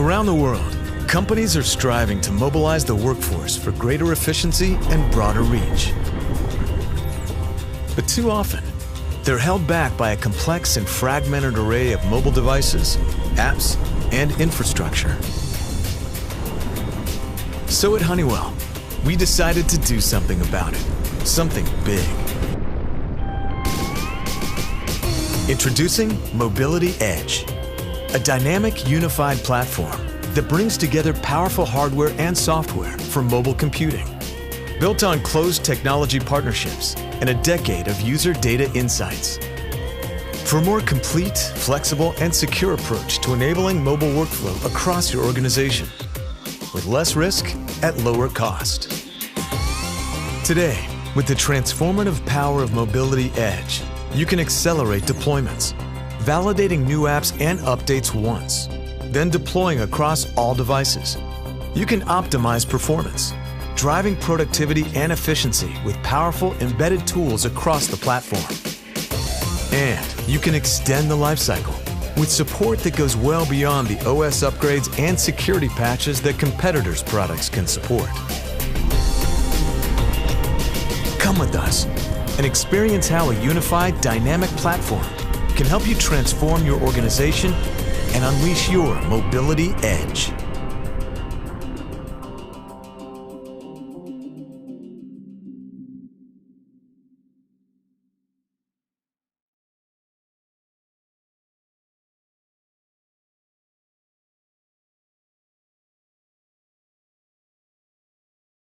Around the world, companies are striving to mobilize the workforce for greater efficiency and broader reach. But too often, they're held back by a complex and fragmented array of mobile devices, apps, and infrastructure. So at Honeywell, we decided to do something about it, something big. Introducing Mobility Edge, a dynamic, unified platform that brings together powerful hardware and software for mobile computing. Built on close technology partnerships and a decade of user data insights. For a more complete, flexible, and secure approach to enabling mobile workflow across your organization, with less risk at lower cost. Today, with the transformative power of Mobility Edge, you can accelerate deployments, validating new apps and updates once, then deploying across all devices. You can optimize performance, driving productivity and efficiency with powerful embedded tools across the platform. And you can extend the lifecycle with support that goes well beyond the OS upgrades and security patches that competitors' products can support. Come with us and experience how a unified, dynamic platform can help you transform your organization and unleash your mobility edge.